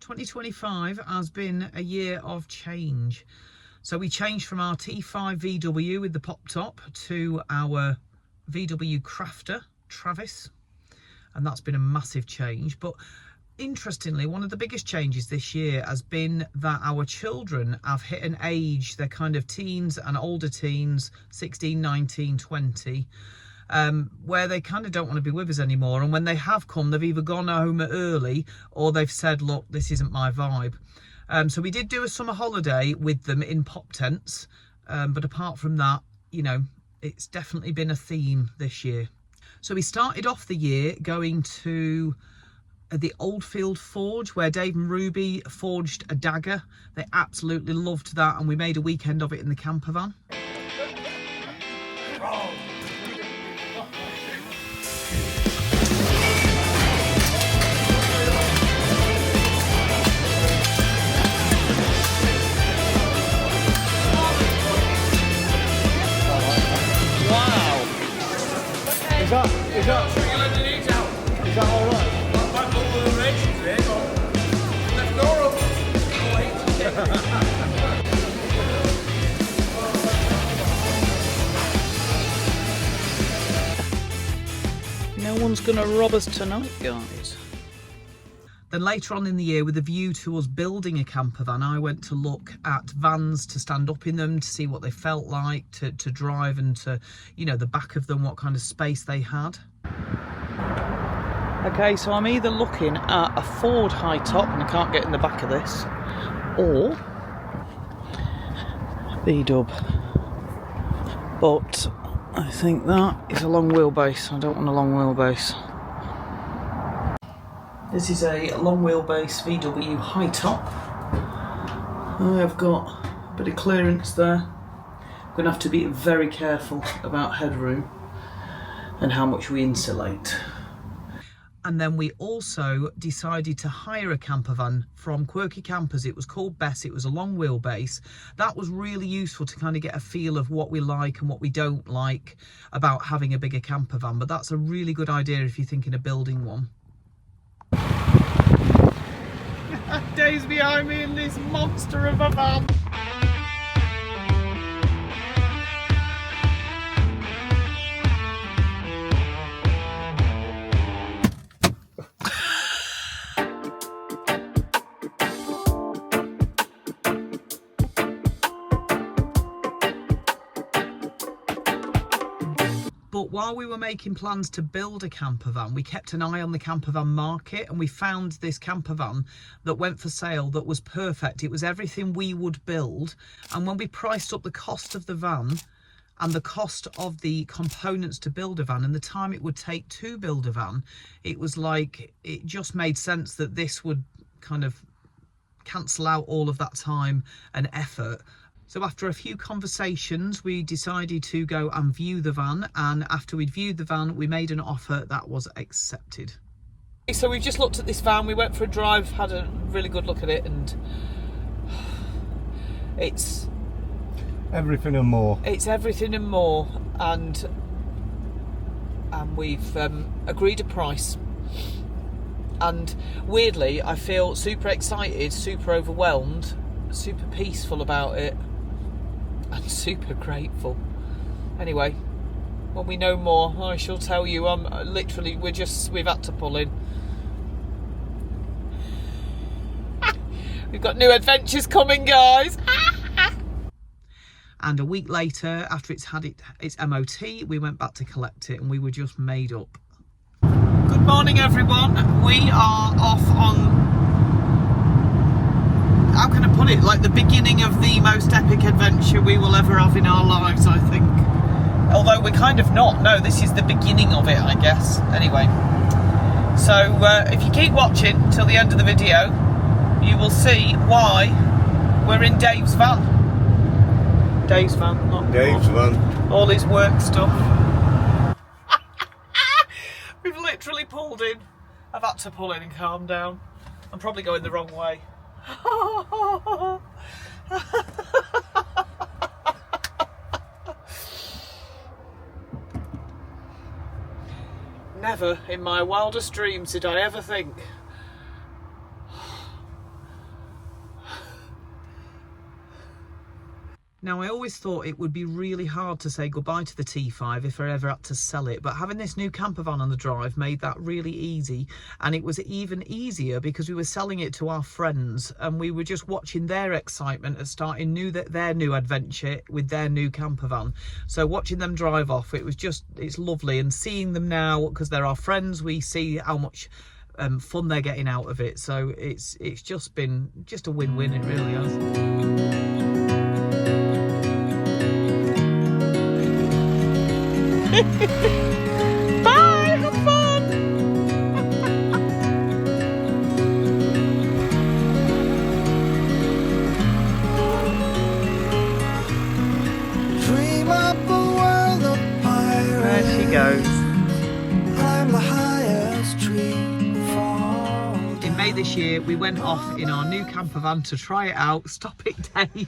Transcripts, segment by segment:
2025 has been a year of change. So we changed from our T5 VW with the pop top to our VW Crafter Travis, and that's been a massive change. But interestingly, one of the biggest changes this year has been that our children have hit an age, they're kind of teens and older teens, 16, 19, 20, where they kind of don't want to be with us anymore. And when they have come, they've either gone home early or they've said, look, this isn't my vibe. So we did do a summer holiday with them in pop tents. But apart from that, you know, it's definitely been a theme this year. So we started off the year going to the Oldfield Forge, where Dave and Ruby forged a dagger. They absolutely loved that, and we made a weekend of it in the camper van. Wow! Is that all right? No one's gonna rob us tonight, guys. Then later on in the year, with a view to us building a camper van, I went to look at vans to stand up in them, to see what they felt like, to drive, and to, you know, the back of them, what kind of space they had. Okay, so I'm either looking at a Ford high top, and I can't get in the back of this, or B-dub. But I think that is a long wheelbase. I don't want a long wheelbase. This is a long wheelbase VW high top. I've got a bit of clearance there. I'm going to have to be very careful about headroom and how much we insulate. And then we also decided to hire a camper van from Quirky Campers. It was called Bess. It was a long wheelbase. That was really useful to kind of get a feel of what we like and what we don't like about having a bigger camper van. But that's a really good idea if you're thinking of building one. Dave's behind me in this monster of a van. But while we were making plans to build a camper van, we kept an eye on the camper van market, and we found this camper van that went for sale that was perfect. It was everything we would build. And when we priced up the cost of the van and the cost of the components to build a van and the time it would take to build a van, it was like, it just made sense that this would kind of cancel out all of that time and effort. So after a few conversations, we decided to go and view the van, and after we'd viewed the van, we made an offer that was accepted. So we've just looked at this van, we went for a drive, had a really good look at it, and it's everything and more. It's everything and more, and we've agreed a price. And weirdly, I feel super excited, super overwhelmed, super peaceful about it. I'm super grateful. Anyway, when we know more, I shall tell you. We've had to pull in. We've got new adventures coming, guys. And a week later, after it's had its MOT, we went back to collect it, and we were just made up. Good morning, everyone. We are off on, how can I put it, like the beginning of the most epic adventure we will ever have in our lives, I think. Although we're kind of not. No, this is the beginning of it, I guess. Anyway, so if you keep watching till the end of the video, you will see why we're in Dave's van. Dave's van, not Dave's van. All his work stuff. We've literally pulled in. I've had to pull in and calm down. I'm probably going the wrong way. Never in my wildest dreams did I ever think Now, I always thought it would be really hard to say goodbye to the T5 if I ever had to sell it, but having this new campervan on the drive made that really easy. And it was even easier because we were selling it to our friends and we were just watching their excitement at starting their new adventure with their new campervan. So watching them drive off, it's lovely. And seeing them now, because they're our friends, we see how much fun they're getting out of it. So it's just been a win-win, it really has. Bye, have fun. Dream up a world of pirates. There she goes. Climb the highest tree. In May this year, we went off in our new campervan to try it out. Stop it, Dave.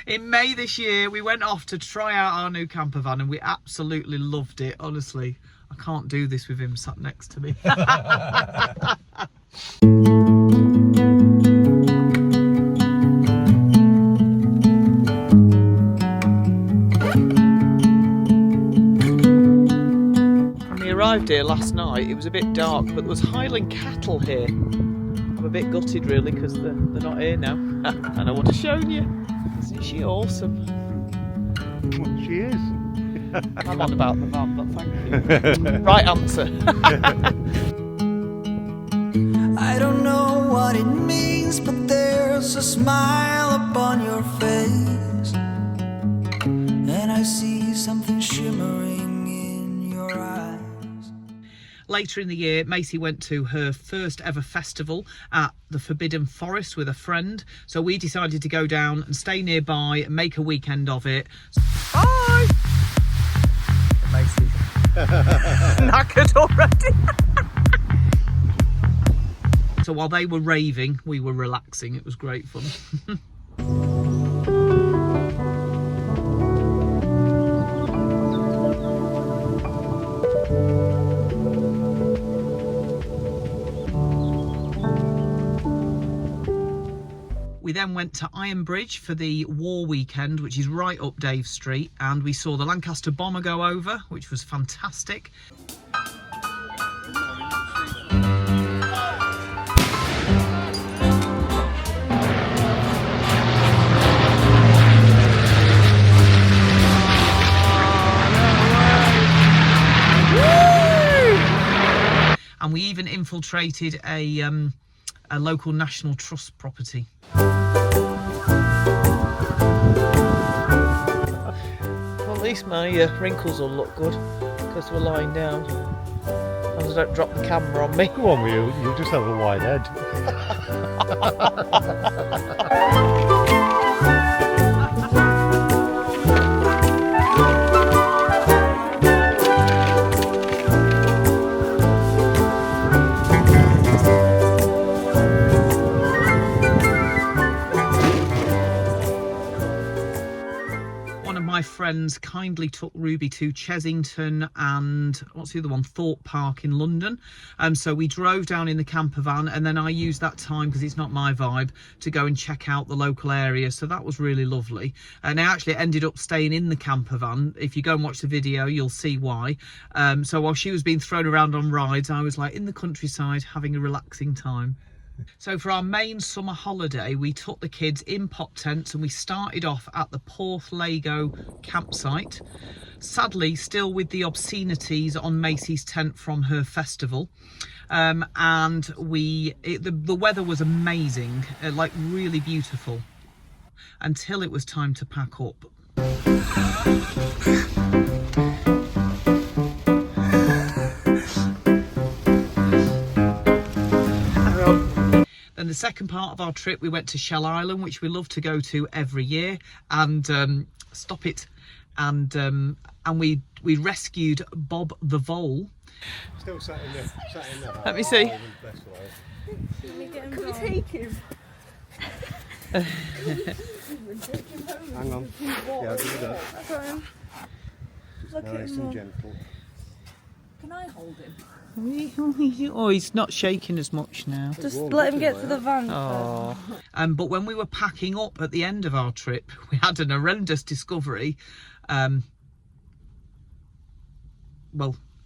In May this year, we went off to try out our new campervan and we absolutely loved it. Honestly, I can't do this with him sat next to me. When we arrived here last night, it was a bit dark, but there was Highland cattle here. I'm a bit gutted really because they're not here now. And I would have shown you. Isn't she awesome? Well, she is. I'm on about the van, but thank you. Right answer. I don't know what it means, but there's a smile upon your face, and I see something shimmering in your eyes. Later in the year, Macy went to her first ever festival at the Forbidden Forest with a friend. So we decided to go down and stay nearby and make a weekend of it. Bye! Macy's knackered already. So while they were raving, we were relaxing. It was great fun. We then went to Ironbridge for the war weekend, which is right up Dave Street, and we saw the Lancaster bomber go over, which was fantastic. And we even infiltrated a local National Trust property. Well, at least my wrinkles will look good because we're lying down. And don't drop the camera on me. Go on with you, you'll just have a wide head. My friends kindly took Ruby to Chesington and what's the other one, Thorpe Park in London. So we drove down in the camper van, and then I used that time, because it's not my vibe, to go and check out the local area. So that was really lovely, and I actually ended up staying in the camper van. If you go and watch the video, you'll see why. So while she was being thrown around on rides, I was like in the countryside having a relaxing time. So for our main summer holiday, we took the kids in pop tents and we started off at the Porthlago campsite. Sadly, still with the obscenities on Macy's tent from her festival. And the weather was amazing, like really beautiful, until it was time to pack up. Then the second part of our trip, we went to Shell Island, which we love to go to every year, and stop it. And we rescued Bob the Vole. Still sat in there. Let me see. Can we take him? Hang on. Yeah, I'll do that. Look at Nice him. and gentle. Can Can I hold him? Oh, he's not shaking as much now. Just let him get to the van. Oh. But when we were packing up at the end of our trip, we had an horrendous discovery. Well,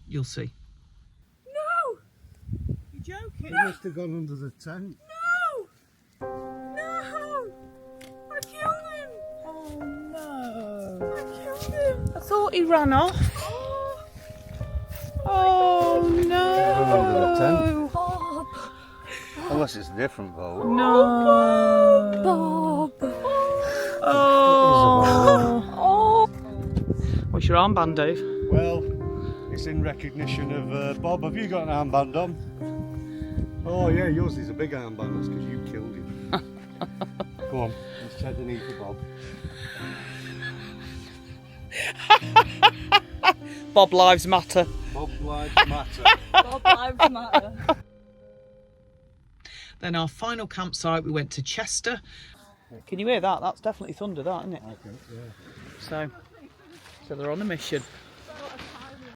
you'll see. No! You're joking? He must have gone under the tent. No! No! I killed him! Oh no! I killed him! I thought he ran off. Oh, Oh no! Under the tent. Bob! Unless it's a different boat. No! Bob! Oh! Oh! What's your armband, Dave? Well, it's in recognition of Bob. Have you got an armband on? Oh yeah, yours is a big armband. That's because you killed him. Go on, let's check the knee for Bob. Bob Lives Matter. Bob lives matter. Bob lives matter. Then our final campsite, we went to Chester. Can you hear that? That's definitely thunder, that, isn't it? Okay, yeah. So they're on a mission.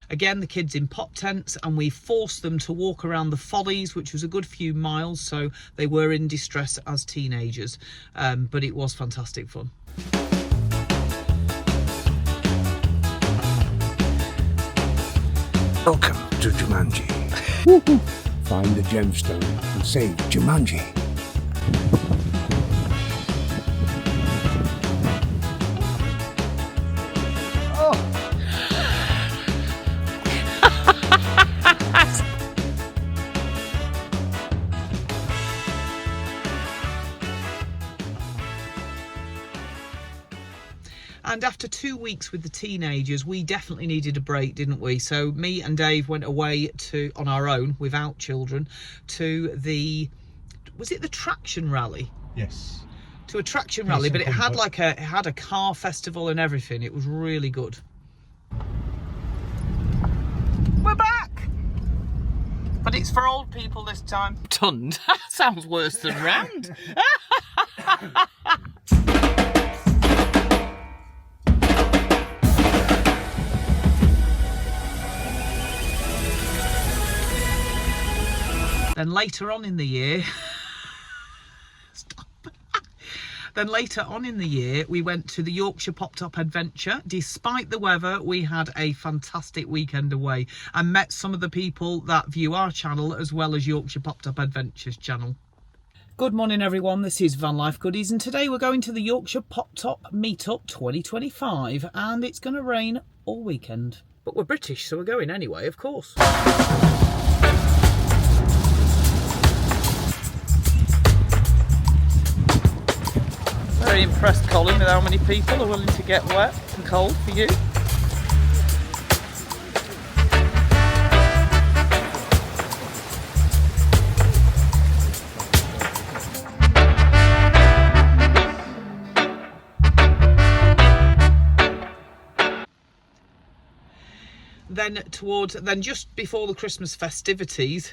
Again, the kids in pop tents, and we forced them to walk around the follies, which was a good few miles, so they were in distress as teenagers, but it was fantastic fun. Welcome to Jumanji. Find the gemstone and save Jumanji. And after 2 weeks with the teenagers, we definitely needed a break, didn't we? So me and Dave went away on our own, without children, to was it the traction rally? Yes. To a traction rally, but it had it had a car festival and everything. It was really good. We're back! But it's for old people this time. Turned. Sounds worse than round. Then later on in the year, Then later on in the year, we went to the Yorkshire Pop Top Adventure. Despite the weather, we had a fantastic weekend away and met some of the people that view our channel as well as Yorkshire Pop Top Adventures channel. Good morning everyone, this is Vanlife Goodies, and today we're going to the Yorkshire Pop Top Meetup 2025, and it's going to rain all weekend. But we're British, so we're going anyway, of course. Very impressed, Colin, with how many people are willing to get wet and cold for you. Then just before the Christmas festivities,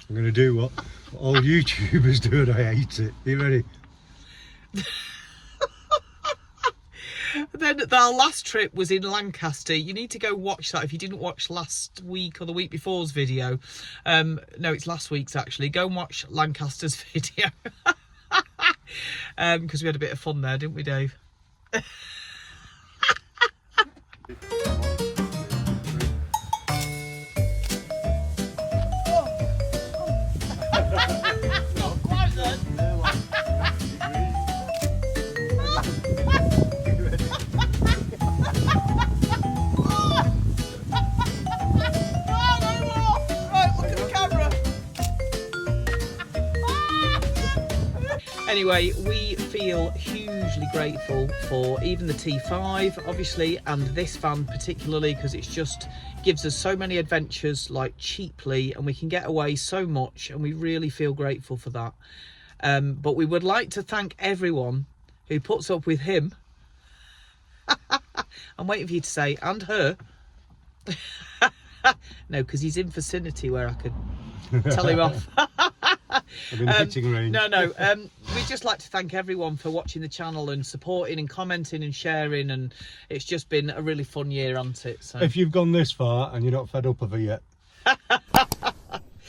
I'm going to do what all YouTubers do, and I hate it. Are you ready? Then our last trip was in Lancaster. You need to go watch that if you didn't watch last week or the week before's video. No, it's last week's actually. Go and watch Lancaster's video. Because we had a bit of fun there, didn't we, Dave? Not quite then. Right, look at the camera. Anyway, we feel hugely grateful for even the T5, obviously, and this van particularly, because it's just gives us so many adventures, like, cheaply, and we can get away so much, and we really feel grateful for that. But we would like to thank everyone who puts up with him. I'm waiting for you to say, and her. No, because he's in vicinity where I could tell him off. I'm in the hitting range. No. We'd just like to thank everyone for watching the channel and supporting and commenting and sharing, and it's just been a really fun year, hasn't it? So If you've gone this far and you're not fed up of it yet,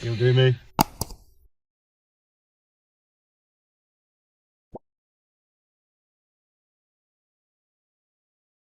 you'll do me.